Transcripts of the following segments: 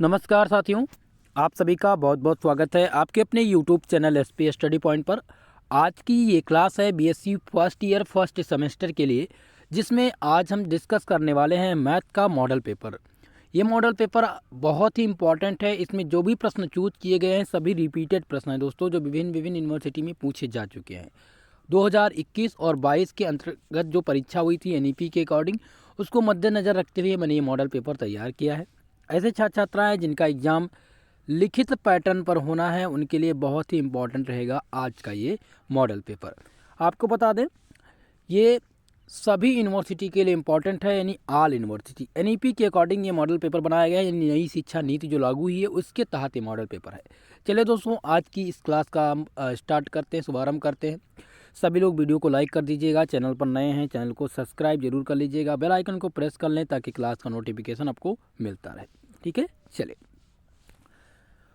नमस्कार साथियों, आप सभी का बहुत बहुत स्वागत है आपके अपने YouTube channel SP study point पर। आज की ये क्लास है BSc first year first semester के लिए, जिसमें आज हम डिस्कस करने वाले हैं मैथ का मॉडल पेपर। ये मॉडल पेपर बहुत ही इंपॉर्टेंट है। इसमें जो भी प्रश्न चूज किए गए हैं सभी रिपीटेड प्रश्न हैं दोस्तों, जो विभिन्न विभिन्न यूनिवर्सिटी में पूछे जा चुके हैं। 2021 और 22 के अंतर्गत जो परीक्षा हुई थी एनईपी के अकॉर्डिंग, उसको मद्देनज़र रखते हुए मैंने ये मॉडल पेपर तैयार किया है। ऐसे छात्र छात्राएँ जिनका एग्ज़ाम लिखित पैटर्न पर होना है उनके लिए बहुत ही इम्पॉर्टेंट रहेगा आज का ये मॉडल पेपर। आपको बता दें, ये सभी यूनिवर्सिटी के लिए इम्पॉर्टेंट है, यानी ऑल यूनिवर्सिटी। एनईपी के अकॉर्डिंग ये मॉडल पेपर बनाया गया है, यानी नई शिक्षा नीति जो लागू हुई है उसके तहत ये मॉडल पेपर है। चलिए दोस्तों, आज की इस क्लास का हम स्टार्ट करते हैं, शुभारंभ करते हैं। सभी लोग वीडियो को लाइक कर दीजिएगा, चैनल पर नए हैं चैनल को सब्सक्राइब जरूर कर लीजिएगा, बेल आइकन को प्रेस कर लें ताकि क्लास का नोटिफिकेशन आपको मिलता रहे। ठीक है, चलिए।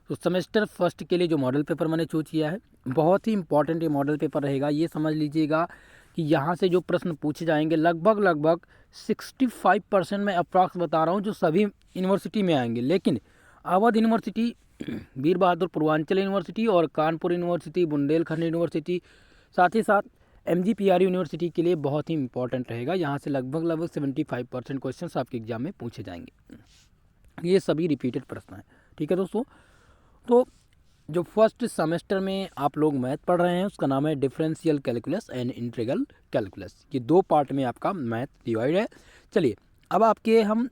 तो सेमेस्टर फर्स्ट के लिए जो मॉडल पेपर मैंने चूज किया है, बहुत ही इंपॉर्टेंट ये मॉडल पेपर रहेगा। ये समझ लीजिएगा कि यहाँ से जो प्रश्न पूछे जाएंगे लगभग 65% में अप्रॉक्स बता रहा हूँ जो सभी यूनिवर्सिटी में आएंगे। लेकिन अवध यूनिवर्सिटी, वीर बहादुर पूर्वांचल यूनिवर्सिटी और कानपुर यूनिवर्सिटी, बुंदेलखंड यूनिवर्सिटी, साथ ही साथ MGPR यूनिवर्सिटी के लिए बहुत ही इंपॉर्टेंट रहेगा। यहाँ से लगभग 75% क्वेश्चन आपके एग्जाम में पूछे जाएंगे। ये सभी रिपीटेड प्रश्न हैं। ठीक है दोस्तों, तो जो फर्स्ट सेमेस्टर में आप लोग मैथ पढ़ रहे हैं उसका नाम है differential calculus and integral calculus. ये दो पार्ट में आपका मैथ डिवाइड है। चलिए, अब आपके हम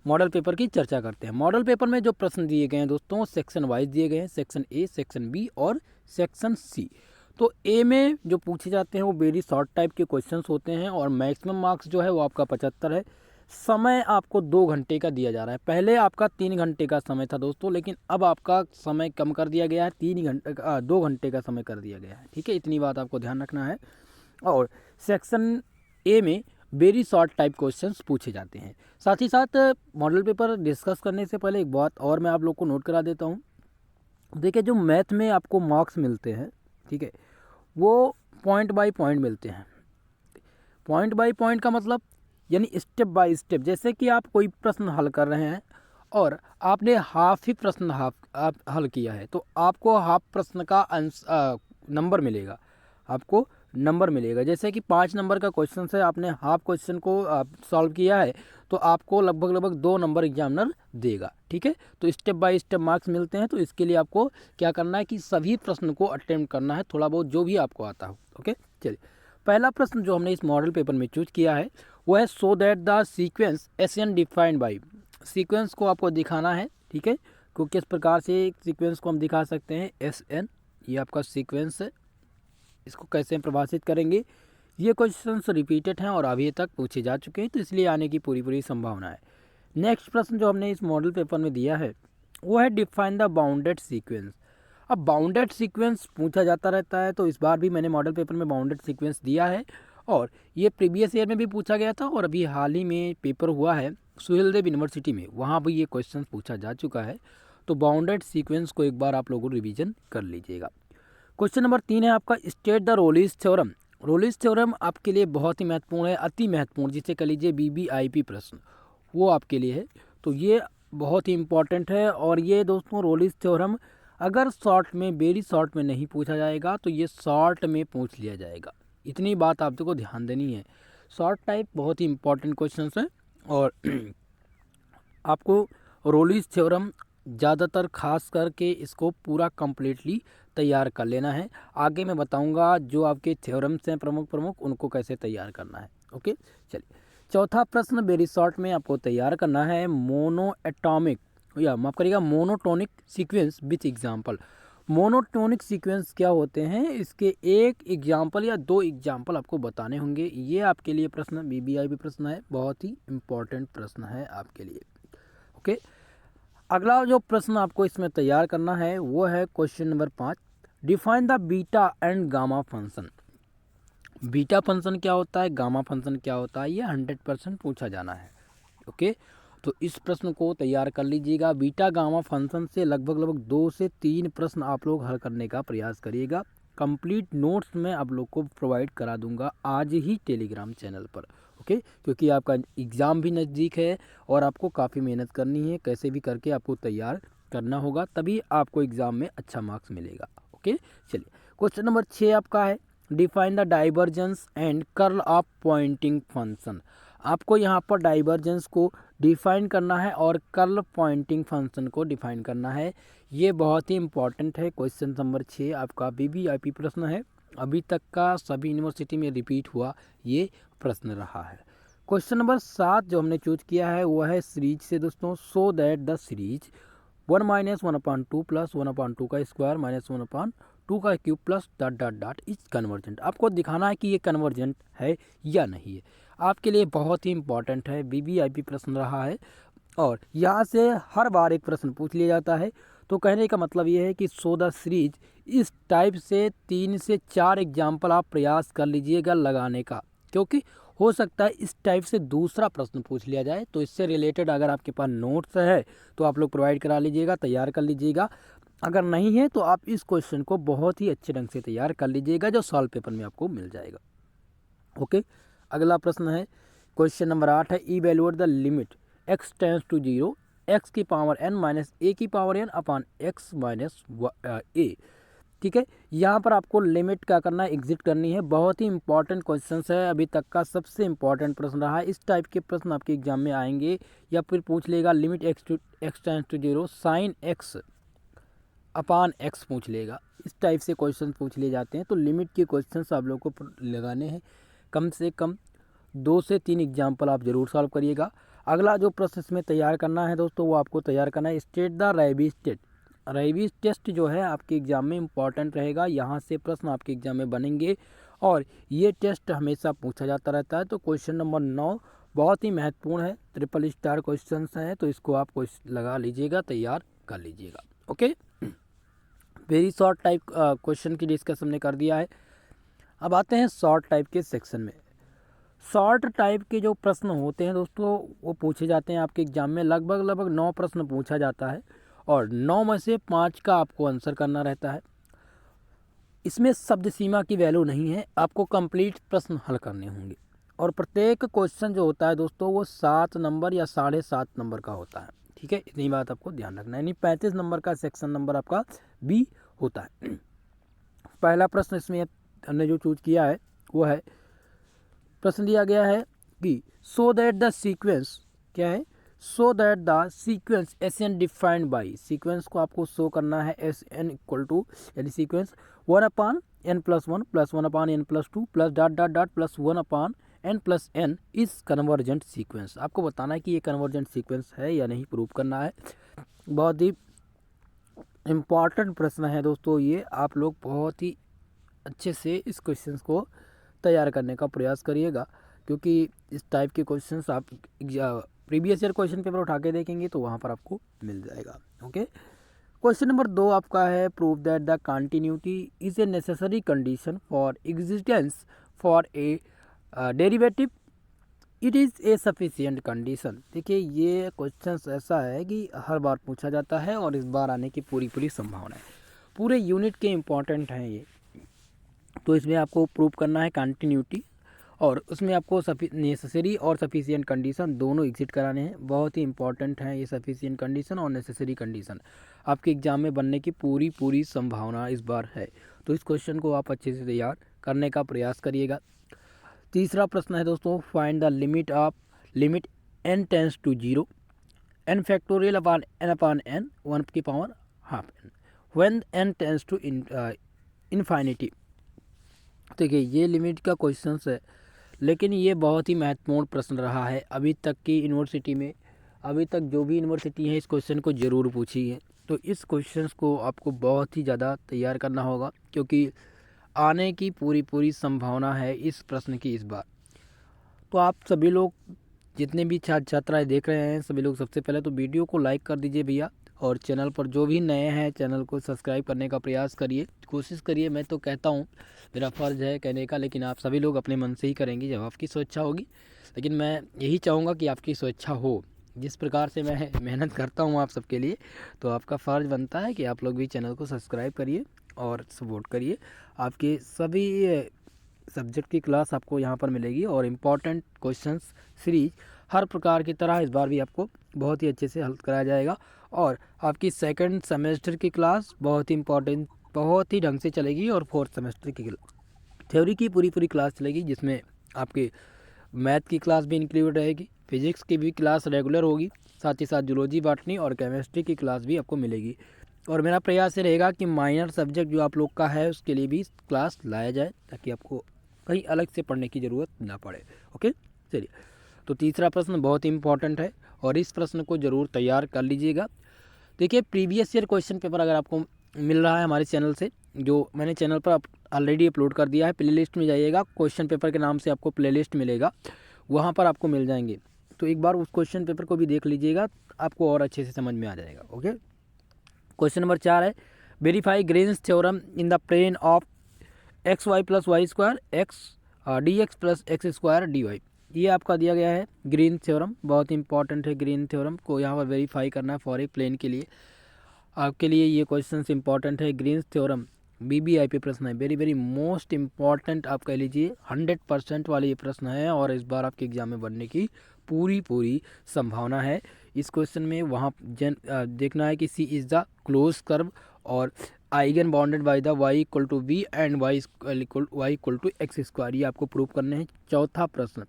मॉडल पेपर की चर्चा करते हैं। मॉडल पेपर में जो प्रश्न दिए गए हैं दोस्तों, सेक्शन वाइज दिए गए हैं, सेक्शन ए, सेक्शन बी और सेक्शन सी। तो ए में जो पूछे जाते हैं वो वेरी शॉर्ट टाइप के क्वेश्चंस होते हैं और मैक्सिमम मार्क्स जो है वो आपका 75 है। समय आपको 2 घंटे का दिया जा रहा है। पहले आपका 3 घंटे का समय था दोस्तों, लेकिन अब आपका समय कम कर दिया गया है, 2 घंटे का समय कर दिया गया है। ठीक है, इतनी बात आपको ध्यान रखना है। और सेक्शन ए में वेरी शॉर्ट टाइप क्वेश्चंस पूछे जाते हैं। साथ ही साथ मॉडल पेपर डिस्कस करने से पहले एक बात और मैं आप लोग को नोट करा देता हूँ। देखिए, जो मैथ में आपको मार्क्स मिलते हैं, ठीक है, वो पॉइंट बाय पॉइंट मिलते हैं। पॉइंट बाय पॉइंट का मतलब यानी स्टेप बाय स्टेप। जैसे कि आप कोई प्रश्न हल कर रहे हैं और आपने हाफ ही प्रश्न आप हल किया है, तो आपको हाफ प्रश्न का नंबर मिलेगा। आपको नंबर मिलेगा। जैसे कि 5 नंबर का क्वेश्चन है, आपने हाफ क्वेश्चन को सॉल्व किया है, तो आपको लगभग 2 नंबर एग्जामिनर देगा। ठीक है, तो स्टेप बाय स्टेप मार्क्स मिलते हैं। तो इसके लिए आपको क्या करना है कि सभी प्रश्न को अटेम्प्ट करना है, थोड़ा बहुत जो भी आपको आता हो। ओके, चलिए। पहला प्रश्न जो हमने इस मॉडल पेपर में चूज किया है वो है so that the sequence SN defined by. Sequence को आपको दिखाना है। ठीक है, को किस प्रकार से सीक्वेंस को हम दिखा सकते हैं। SN ये आपका सीक्वेंस है, इसको कैसे परिभाषित करेंगे। ये क्वेश्चंस रिपीटेड हैं और अभी तक पूछे जा चुके हैं, तो इसलिए आने की पूरी संभावना है। नेक्स्ट प्रश्न जो हमने इस मॉडल पेपर में दिया है वो है डिफाइन द बाउंडेड सीक्वेंस। अब बाउंडेड सीक्वेंस पूछा जाता रहता है, तो इस बार भी मैंने मॉडल पेपर में बाउंडेड सीक्वेंस दिया है और ये प्रीवियस ईयर में भी पूछा गया था और अभी हाल ही में पेपर हुआ है सुहेलदेव यूनिवर्सिटी में, वहाँ भी ये क्वेश्चन पूछा जा चुका है। तो बाउंडेड सीक्वेंस को एक बार आप लोगों रिवीजन कर लीजिएगा। क्वेश्चन नंबर 3 है आपका state the Rolle's theorem. रोलिस theorem आपके लिए बहुत ही महत्वपूर्ण है, अति महत्वपूर्ण, जिसे कह लीजिए BBIP प्रश्न, वो आपके लिए है। तो ये बहुत ही इंपॉर्टेंट है और ये दोस्तों रोलिस थ्योरम अगर शॉर्ट में, वेरी शॉर्ट में नहीं पूछा जाएगा तो ये शॉर्ट में पूछ लिया जाएगा। इतनी बात आपको ध्यान देनी है। शॉर्ट टाइप बहुत ही इंपॉर्टेंट क्वेश्चन है और आपको रोलिस थ्योरम ज़्यादातर खास करके इसको पूरा कंप्लीटली तैयार कर लेना है। आगे मैं बताऊंगा जो आपके थ्योरम्स हैं प्रमुख उनको कैसे तैयार करना है। ओके, चलिए। चौथा प्रश्न वेरी शॉर्ट में आपको तैयार करना है मोनो एटॉमिक या माफ करिएगा monotonic sequence with example. Monotonic sequence क्या होते हैं, इसके एक एग्जाम्पल या 2 एग्जाम्पल आपको बताने होंगे। ये आपके लिए प्रश्न BBIP प्रश्न है, बहुत ही इंपॉर्टेंट प्रश्न है आपके लिए। ओके, अगला जो प्रश्न आपको इसमें तैयार करना है वो है question number 5, define the beta and gamma function. Beta function क्या होता है, गामा फंक्शन क्या होता है, ये 100% पूछा जाना है। ओके, तो इस प्रश्न को तैयार कर लीजिएगा। बीटा गामा फंक्शन से लगभग 2 से 3 प्रश्न आप लोग हल करने का प्रयास करिएगा। कंप्लीट नोट्स मैं आप लोग को प्रोवाइड करा दूंगा आज ही टेलीग्राम चैनल पर। ओके, क्योंकि आपका एग्ज़ाम भी नज़दीक है और आपको काफ़ी मेहनत करनी है, कैसे भी करके आपको तैयार करना होगा, तभी आपको एग्ज़ाम में अच्छा मार्क्स मिलेगा। ओके, चलिए क्वेश्चन नंबर 6 आपका है, define the divergence and curl of pointing function. आपको यहाँ पर डाइवर्जेंस को डिफाइन करना है और कर्ल पॉइंटिंग फंक्शन को डिफाइन करना है। ये बहुत ही इंपॉर्टेंट है। क्वेश्चन नंबर 6 आपका वीवीआईपी प्रश्न है, अभी तक का सभी यूनिवर्सिटी में रिपीट हुआ ये प्रश्न रहा है। क्वेश्चन नंबर 7 जो हमने चूज किया है वो है सीरीज से दोस्तों, सो that the series 1 minus 1/2 plus 1/2 का स्क्वायर माइनस 1/2 का cube plus dot dot dot is convergent. आपको दिखाना है कि ये कन्वर्जेंट है या नहीं है। आपके लिए बहुत ही इंपॉर्टेंट है, वीवीआईपी प्रश्न रहा है और यहाँ से हर बार एक प्रश्न पूछ लिया जाता है। तो कहने का मतलब ये है कि सो द सीरीज, इस टाइप से 3 से 4 एग्जाम्पल आप प्रयास कर लीजिएगा लगाने का, क्योंकि हो सकता है इस टाइप से दूसरा प्रश्न पूछ लिया जाए। तो इससे रिलेटेड अगर आपके पास नोट्स है तो आप लोग प्रोवाइड करा लीजिएगा, तैयार कर लीजिएगा। अगर नहीं है तो आप इस क्वेश्चन को बहुत ही अच्छे ढंग से तैयार कर लीजिएगा, जो सॉल्व पेपर में आपको मिल जाएगा। ओके, अगला प्रश्न है क्वेश्चन नंबर 8 है, evaluate the limit x tends to 0 x की पावर n माइनस a की power n upon x minus a। ठीक है, यहाँ पर आपको लिमिट क्या करना है, एग्जिट करनी है। बहुत ही इंपॉर्टेंट क्वेश्चन है, अभी तक का सबसे इंपॉर्टेंट प्रश्न रहा है। इस टाइप के प्रश्न आपके एग्जाम में आएंगे या फिर पूछ लेगा limit x tends to 0 sine x upon x पूछ लेगा। इस टाइप से क्वेश्चन पूछ लिए जाते हैं। तो लिमिट के क्वेश्चन आप लोग को लगाने हैं, कम से कम 2 से 3 एग्जाम्पल आप जरूर सॉल्व करिएगा। अगला जो प्रश्न इसमें तैयार करना है दोस्तों, वो आपको तैयार करना है state the Raabe's test. Raabe's test जो है आपके एग्जाम में इंपॉर्टेंट रहेगा, यहाँ से प्रश्न आपके एग्जाम में बनेंगे और ये टेस्ट हमेशा पूछा जाता रहता है। तो क्वेश्चन नंबर 9 बहुत ही महत्वपूर्ण है, ट्रिपल स्टार क्वेश्चन है, तो इसको आप लगा लीजिएगा, तैयार कर लीजिएगा। Okay, very short type question की डिस्कस हमने कर दिया है। अब आते हैं शॉर्ट टाइप के सेक्शन में। शॉर्ट टाइप के जो प्रश्न होते हैं दोस्तों वो पूछे जाते हैं आपके एग्जाम में, लगभग 9 प्रश्न पूछा जाता है और 9 में से 5 का आपको आंसर करना रहता है। इसमें शब्द सीमा की वैल्यू नहीं है, आपको कंप्लीट प्रश्न हल करने होंगे और प्रत्येक क्वेश्चन जो होता है दोस्तों वो 7 नंबर या 7.5 नंबर का होता है। ठीक है, इतनी बात आपको ध्यान रखना है, यानी 35 नंबर का सेक्शन नंबर आपका बी होता है। पहला प्रश्न इसमें हमने जो चूज किया है वो है, प्रश्न दिया गया है कि सो दैट द सीक्वेंस, क्या है, so that the sequence S N defined by, sequence को आपको शो करना है एस एन इक्वल टू, यानी sequence 1/n+1 plus 1/n+2 plus dot dot dot plus 1/n+n is convergent sequence. आपको बताना है कि ये कन्वर्जेंट सीक्वेंस है या नहीं, प्रूव करना है। बहुत ही इम्पॉर्टेंट प्रश्न है दोस्तों ये, आप लोग बहुत ही अच्छे से इस क्वेश्चन को तैयार करने का प्रयास करिएगा, क्योंकि इस टाइप के क्वेश्चंस आप प्रीवियस ईयर क्वेश्चन पेपर उठा के देखेंगे तो वहाँ पर आपको मिल जाएगा। ओके, क्वेश्चन नंबर 2 आपका है, prove that the continuity is a necessary condition for existence for a derivative, it is a sufficient condition. देखिए ये क्वेश्चन ऐसा है कि हर बार पूछा जाता है और इस बार आने की पूरी संभावना है, पूरे यूनिट के इम्पॉर्टेंट हैं ये। तो इसमें आपको प्रूव करना है कंटिन्यूटी और उसमें आपको नेसेसरी और सफिशिएंट कंडीशन दोनों एग्जिट कराने हैं। बहुत ही इंपॉर्टेंट है ये सफिशिएंट कंडीशन और नेसेसरी कंडीशन, आपके एग्जाम में बनने की पूरी संभावना इस बार है। तो इस क्वेश्चन को आप अच्छे से तैयार करने का प्रयास करिएगा। तीसरा प्रश्न है दोस्तों, find the limit of limit n tends to 0 n factorial upon n 1 की power half n when n tends to infinity. देखिए ये लिमिट का क्वेश्चन है, लेकिन ये बहुत ही महत्वपूर्ण प्रश्न रहा है अभी तक की यूनिवर्सिटी में। अभी तक जो भी यूनिवर्सिटी है इस क्वेश्चन को ज़रूर पूछी है, तो इस क्वेश्चन को आपको बहुत ही ज़्यादा तैयार करना होगा, क्योंकि आने की पूरी संभावना है इस प्रश्न की इस बार। तो आप सभी लोग जितने भी छात्र छात्राएँ देख रहे हैं, सभी लोग सबसे पहले तो वीडियो को लाइक कर दीजिए भैया, और चैनल पर जो भी नए हैं चैनल को सब्सक्राइब करने का प्रयास करिए, कोशिश करिए। मैं तो कहता हूँ, मेरा फ़र्ज़ है कहने का, लेकिन आप सभी लोग अपने मन से ही करेंगे जब आपकी स्वेच्छा होगी। लेकिन मैं यही चाहूँगा कि आपकी स्वेच्छा हो। जिस प्रकार से मैं मेहनत करता हूँ आप सबके लिए, तो आपका फ़र्ज़ बनता है कि आप लोग भी चैनल को सब्सक्राइब करिए और सपोर्ट करिए। आपके सभी सब्जेक्ट की क्लास आपको यहाँ पर मिलेगी और इम्पॉर्टेंट क्वेश्चंस सीरीज हर प्रकार की तरह इस बार भी आपको बहुत ही अच्छे से हल कराया जाएगा। और आपकी सेकंड सेमेस्टर की क्लास बहुत ही इम्पॉर्टेंट, बहुत ही ढंग से चलेगी। और फोर्थ सेमेस्टर की थ्योरी की पूरी क्लास चलेगी, जिसमें आपके मैथ की क्लास भी इंक्लूड रहेगी, फिजिक्स की भी क्लास रेगुलर होगी, साथ ही साथ जूलॉजी, बॉटनी और केमिस्ट्री की क्लास भी आपको मिलेगी। और मेरा प्रयास ये रहेगा कि माइनर सब्जेक्ट जो आप लोग का है उसके लिए भी क्लास लाया जाए, ताकि आपको कहीं अलग से पढ़ने की ज़रूरत ना पड़े। ओके, चलिए, तो तीसरा प्रश्न बहुत ही इंपॉर्टेंट है और इस प्रश्न को ज़रूर तैयार कर लीजिएगा। देखिए, प्रीवियस ईयर क्वेश्चन पेपर अगर आपको मिल रहा है हमारे चैनल से, जो मैंने चैनल पर ऑलरेडी अपलोड कर दिया है, प्लेलिस्ट में जाइएगा, क्वेश्चन पेपर के नाम से आपको प्लेलिस्ट मिलेगा, वहाँ पर आपको मिल जाएंगे। तो एक बार उस क्वेश्चन पेपर को भी देख लीजिएगा, आपको और अच्छे से समझ में आ जाएगा। ओके, क्वेश्चन नंबर 4 है, verify Green's theorem in the plane of X Y plus Y square X D X plus X square D Y. ये आपका दिया गया है ग्रीन थ्योरम, बहुत इंपॉर्टेंट है। ग्रीन थ्योरम को यहाँ पर वेरीफाई करना है फॉर ए प्लेन के लिए, आपके लिए ये क्वेश्चन इंपॉर्टेंट है। ग्रीन्स थ्योरम BBIP प्रश्न है, वेरी मोस्ट इंपॉर्टेंट आप कह लीजिए, 100% वाले ये प्रश्न है और इस बार आपके एग्जाम में बनने की पूरी संभावना है। इस क्वेश्चन में वहाँ देखना है कि C is the close curve और आइगन bounded by the y equal to v and y equal to x square, ये आपको प्रूव करने हैं। चौथा प्रश्न,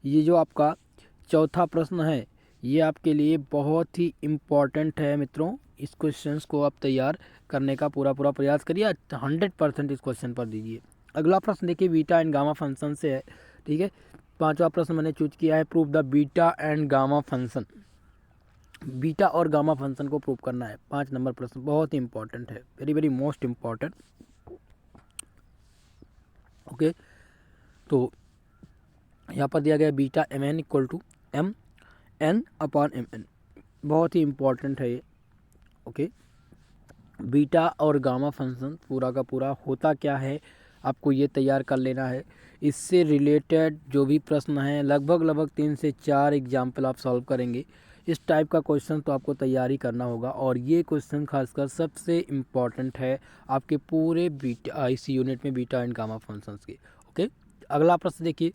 ये जो आपका चौथा प्रश्न है ये आपके लिए बहुत ही इम्पॉर्टेंट है मित्रों। इस क्वेश्चंस को आप तैयार करने का पूरा प्रयास करिए, 100% इस क्वेश्चन पर दीजिए। अगला प्रश्न देखिए, बीटा एंड गामा फंक्शन से है, ठीक है। पांचवा प्रश्न मैंने चूज किया है, prove the beta and gamma function. Beta और गामा फंक्शन को प्रूव करना है। 5 नंबर प्रश्न बहुत ही इंपॉर्टेंट है, वेरी मोस्ट इम्पॉर्टेंट। ओके, तो यहाँ पर दिया गया beta mn equal to mn upon mn, बहुत ही इम्पॉर्टेंट है ये। ओके, बीटा और गामा फंक्शन पूरा का पूरा होता क्या है आपको ये तैयार कर लेना है। इससे रिलेटेड जो भी प्रश्न हैं लगभग 3 से 4 एग्जाम्पल आप सॉल्व करेंगे। इस टाइप का क्वेश्चन तो आपको तैयारी करना होगा और ये क्वेश्चन खासकर सबसे इम्पॉर्टेंट है आपके पूरे बीटा इस यूनिट में, बीटा एंड गामा फंक्शंस के। ओके, अगला प्रश्न देखिए,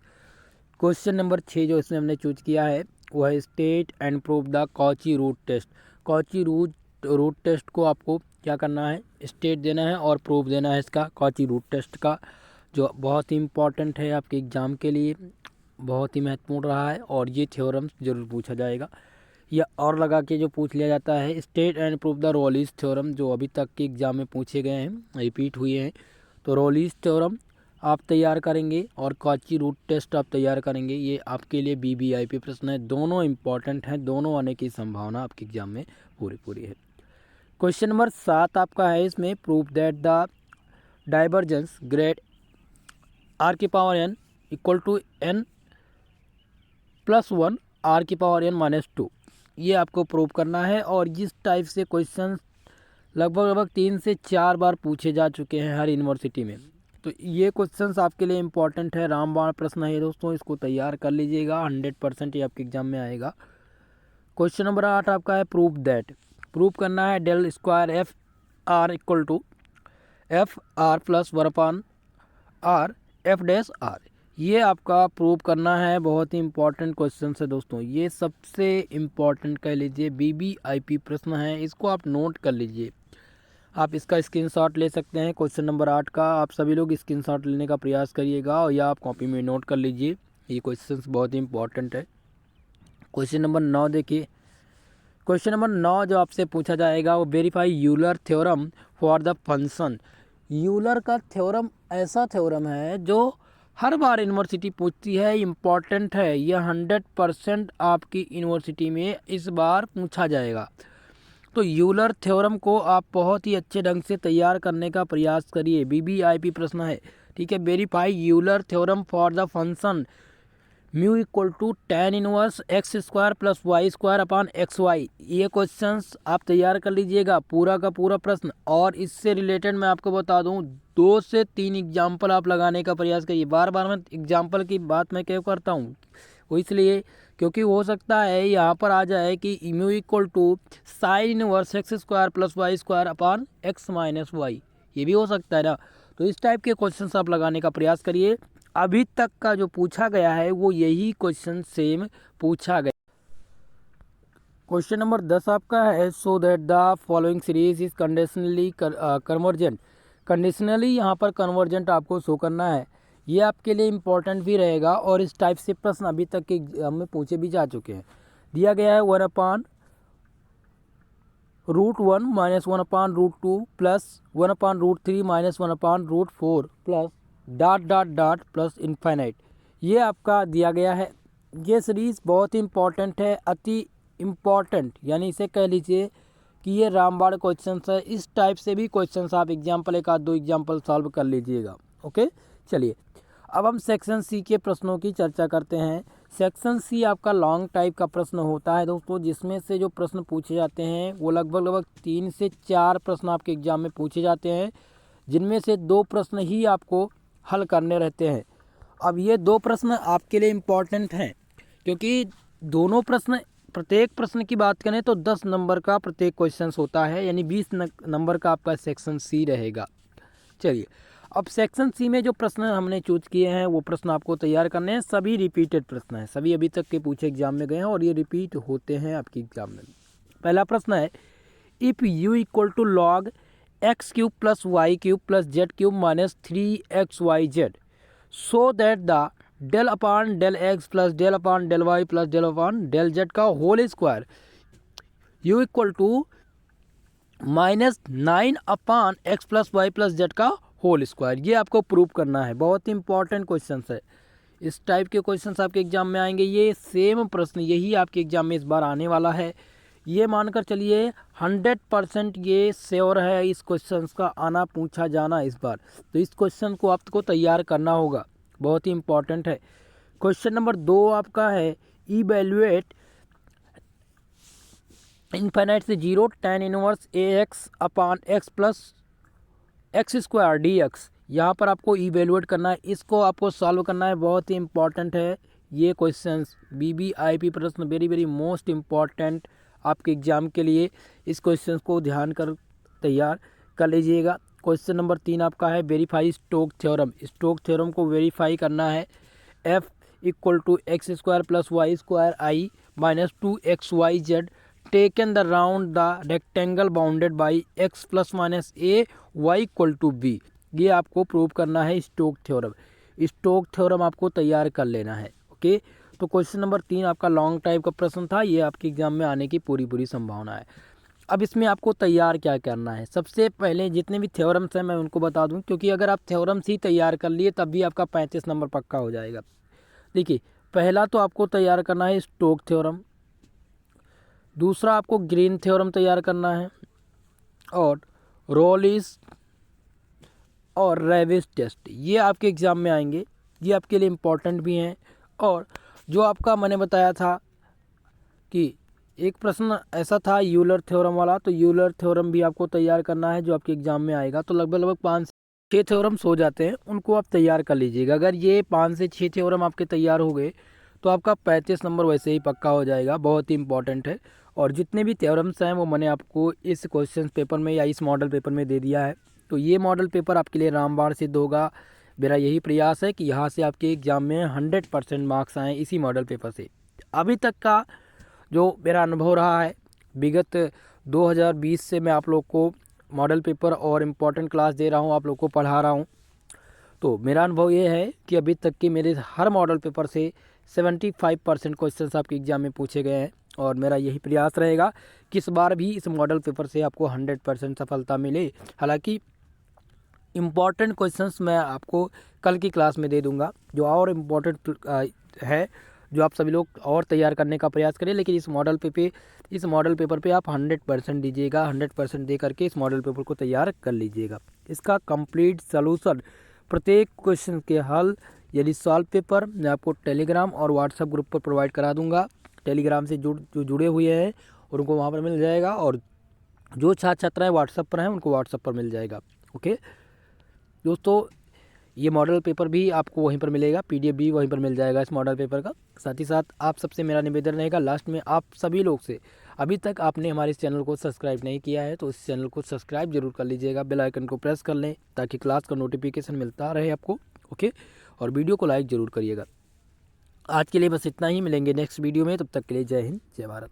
क्वेश्चन नंबर 6 जो इसमें हमने चूज किया है वो है state and prove the Cauchy root test. Cauchy root test को आपको क्या करना है, स्टेट देना है और प्रूफ देना है इसका, कॉची रूट टेस्ट का, जो बहुत ही इम्पॉर्टेंट है आपके एग्ज़ाम के लिए, बहुत ही महत्वपूर्ण रहा है और ये थ्योरम जरूर पूछा जाएगा। या और लगा के जो पूछ लिया जाता है, state and proof the Rolle's theorem, जो अभी तक के एग्ज़ाम में पूछे गए हैं, रिपीट हुए हैं। तो रोलिस थ्योरम आप तैयार करेंगे और कॉची रूट टेस्ट आप तैयार करेंगे। ये आपके लिए BBIP प्रश्न है, दोनों इंपॉर्टेंट हैं, दोनों आने की संभावना आपके एग्जाम में पूरी है। क्वेश्चन नंबर 7 आपका है, इसमें proof that the divergence grad r की power n equal to n plus 1 r की पावर n माइनस 2, ये आपको प्रूव करना है। और जिस टाइप से क्वेश्चन लगभग 3 से 4 बार पूछे जा चुके हैं हर यूनिवर्सिटी में, तो ये क्वेश्चंस आपके लिए इंपॉर्टेंट है। रामबाण प्रश्न है दोस्तों, इसको तैयार कर लीजिएगा, 100% ये आपके एग्जाम में आएगा। क्वेश्चन नंबर 8 आपका है, प्रूफ दैट, प्रूफ करना है del square F R equal to F R plus 1 upon R F dash R, ये आपका प्रूव करना है। बहुत ही इंपॉर्टेंट क्वेश्चन है दोस्तों, ये सबसे इम्पॉर्टेंट कह लीजिए BBIP प्रश्न है, इसको आप नोट कर लीजिए। आप इसका स्क्रीनशॉट ले सकते हैं। क्वेश्चन नंबर 8 का आप सभी लोग स्क्रीनशॉट लेने का प्रयास करिएगा और या आप कॉपी में नोट कर लीजिए, ये क्वेश्चन बहुत ही इंपॉर्टेंट है। क्वेश्चन नंबर 9 देखिए, क्वेश्चन नंबर 9 जो आपसे पूछा जाएगा वो verify Euler theorem for the function. Euler का थ्योरम ऐसा थ्योरम है जो हर बार यूनिवर्सिटी पूछती है, इम्पॉर्टेंट है, यह 100% आपकी यूनिवर्सिटी में इस बार पूछा जाएगा। तो यूलर थ्योरम को आप बहुत ही अच्छे ढंग से तैयार करने का प्रयास करिए, BBIP प्रश्न है, ठीक है। Verify Euler theorem for the function mu equal to tan inverse X square plus Y square upon XY, ये क्वेश्चंस आप तैयार कर लीजिएगा, पूरा का पूरा प्रश्न। और इससे रिलेटेड मैं आपको बता दूं, 2 से 3 एग्जाम्पल आप लगाने का प्रयास करिए। बार मैं एग्जाम्पल की बात मैं क्यों करता हूँ, वो इसलिए क्योंकि हो सकता है यहाँ पर आ जाए कि mu equal to sine inverse X square plus Y square upon X minus Y, ये भी हो सकता है ना। तो इस टाइप के क्वेश्चन आप लगाने का प्रयास करिए। अभी तक का जो पूछा गया है वो यही क्वेश्चन सेम पूछा गया। क्वेश्चन नंबर 10 आपका है, so that the following series is conditionally convergent. Conditionally यहाँ पर कन्वर्जेंट आपको शो करना है। ये आपके लिए इम्पोर्टेंट भी रहेगा और इस टाइप से प्रश्न अभी तक के एग्जाम में पूछे भी जा चुके हैं। दिया गया है 1/√1 minus 1/√2 plus 1/√3 minus 1/√4 plus dot dot dot plus infinite. ये आपका दिया गया है। ये सीरीज बहुत ही इम्पॉर्टेंट है, अति इम्पॉर्टेंट, यानी इसे कह लीजिए कि ये रामबाण क्वेश्चंस है। इस टाइप से भी क्वेश्चंस आप एग्जाम्पल एक आध दो एग्जाम्पल सॉल्व कर लीजिएगा। ओके, चलिए अब हम सेक्शन सी के प्रश्नों की चर्चा करते हैं। सेक्शन सी आपका लॉन्ग टाइप का प्रश्न होता है दोस्तों, जिसमें से जो प्रश्न पूछे जाते हैं वो लगभग 3 से 4 प्रश्न आपके एग्जाम में पूछे जाते हैं, जिनमें से 2 प्रश्न ही आपको हल करने रहते हैं। अब ये 2 प्रश्न आपके लिए इम्पॉर्टेंट हैं, क्योंकि दोनों प्रश्न, प्रत्येक प्रश्न की बात करें तो 10 नंबर का प्रत्येक क्वेश्चन होता है, यानी 20 नंबर का आपका सेक्शन सी रहेगा। चलिए अब सेक्शन सी में जो प्रश्न हमने चूज किए हैं वो प्रश्न आपको तैयार करने हैं। सभी रिपीटेड प्रश्न हैं, सभी अभी तक के पूछे एग्जाम में गए हैं और ये रिपीट होते हैं आपके एग्जाम में। पहला प्रश्न है, if u equal to log x³ plus y³ plus z³ minus 3xyz so that the del upon del x plus del upon del y plus del upon del z का whole square u equal to -9/x plus y plus z का whole square, ये आपको prove करना है। बहुत ही important question है। इस टाइप के क्वेश्चंस आपके एग्जाम में आएंगे। ये सेम प्रश्न यही आपके एग्जाम में इस बार आने वाला है। ये मानकर चलिए 100% ये श्योर है इस क्वेश्चन का आना, पूछा जाना इस बार। तो इस क्वेश्चन को आपको तैयार करना होगा, बहुत ही इंपॉर्टेंट है। क्वेश्चन नंबर 2 आपका है, इवेल्युएट इनफाइनाइट से 0 tan inverse ax upon x plus X square D x. यहाँ पर आपको इवेल्युएट करना है, इसको आपको सॉल्व करना है। बहुत ही इंपॉर्टेंट है ये क्वेश्चंस, BBIP प्रश्न, वेरी वेरी मोस्ट इम्पॉर्टेंट आपके एग्जाम के लिए। इस क्वेश्चन को ध्यान कर तैयार कर लीजिएगा। क्वेश्चन नंबर 3 आपका है, verify Stoke theorem. Stoke theorem को वेरीफाई करना है। F equal to x² plus y² i minus 2xyz taken the round the rectangle bounded by x plus minus a y equal to b। ये आपको prove करना है stock theorem. Stoke theorem आपको तैयार कर लेना है। ओके, तो क्वेश्चन नंबर 3 आपका लॉन्ग टाइप का प्रश्न था, ये आपके एग्जाम में आने की पूरी संभावना है। अब इसमें आपको तैयार क्या करना है, सबसे पहले जितने भी थ्योरम्स हैं मैं उनको बता दूं, क्योंकि अगर आप थ्योरम्स ही तैयार कर लिए तब भी आपका 35 नंबर पक्का हो जाएगा। देखिए, पहला तो आपको तैयार करना है स्टोक थ्योरम, दूसरा आपको ग्रीन थ्योरम तैयार करना है, और रोलिस और रेविस टेस्ट, ये आपके एग्ज़ाम में आएंगे। ये आपके लिए इम्पोर्टेंट भी हैं। और जो आपका मैंने बताया था कि एक प्रश्न ऐसा था यूलर थ्योरम वाला, तो यूलर थ्योरम भी आपको तैयार करना है जो आपके एग्जाम में आएगा। तो लगभग 5 से 6 थ्योरम्स हो जाते हैं, उनको आप तैयार कर लीजिएगा। अगर ये 5 से 6 थ्योरम आपके तैयार हो गए तो आपका 35 नंबर वैसे ही पक्का हो जाएगा। बहुत ही इंपॉर्टेंट है। और जितने भी थ्योरम्स हैं वो मैंने आपको इस क्वेश्चन पेपर में या इस मॉडल पेपर में दे दिया है। तो ये मॉडल पेपर आपके लिए रामबाण सिद्ध होगा। मेरा यही प्रयास है कि यहाँ से आपके एग्जाम में 100% मार्क्स आएँ इसी मॉडल पेपर से। अभी तक का जो मेरा अनुभव रहा है, विगत 2020 से मैं आप लोग को मॉडल पेपर और इम्पोर्टेंट क्लास दे रहा हूँ, आप लोग को पढ़ा रहा हूँ। तो मेरा अनुभव ये है कि अभी तक के मेरे हर मॉडल पेपर से 75% क्वेश्चन आपके एग्जाम में पूछे गए हैं। और मेरा यही प्रयास रहेगा कि इस बार भी इस मॉडल पेपर से आपको 100% सफलता मिले। हालांकि इम्पॉर्टेंट क्वेश्चंस मैं आपको कल की क्लास में दे दूंगा, जो और इम्पॉर्टेंट है, जो आप सभी लोग और तैयार करने का प्रयास करें। लेकिन इस मॉडल पेपर पे आप 100% दीजिएगा, 100% दे करके इस मॉडल पेपर को तैयार कर लीजिएगा। इसका कंप्लीट सलूशन, प्रत्येक क्वेश्चन के हल, यदि सॉल्व पेपर मैं आपको टेलीग्राम और व्हाट्सएप ग्रुप पर प्रोवाइड करा दूंगा। टेलीग्राम से जो जुड़े हुए हैं उनको वहाँ पर मिल जाएगा, और जो छात्र छात्राएँ व्हाट्सएप पर हैं उनको व्हाट्सएप पर मिल जाएगा। ओके दोस्तों, ये मॉडल पेपर भी आपको वहीं पर मिलेगा, PDF भी वहीं पर मिल जाएगा इस मॉडल पेपर का। साथ ही साथ आप सबसे मेरा निवेदन रहेगा, लास्ट में आप सभी लोग से अभी तक आपने हमारे इस चैनल को सब्सक्राइब नहीं किया है तो इस चैनल को सब्सक्राइब जरूर कर लीजिएगा, बेल आइकन को प्रेस कर लें ताकि क्लास का नोटिफिकेशन मिलता रहे आपको। ओके, और वीडियो को लाइक ज़रूर करिएगा। आज के लिए बस इतना ही, मिलेंगे नेक्स्ट वीडियो में, तब तक के लिए जय हिंद जय भारत।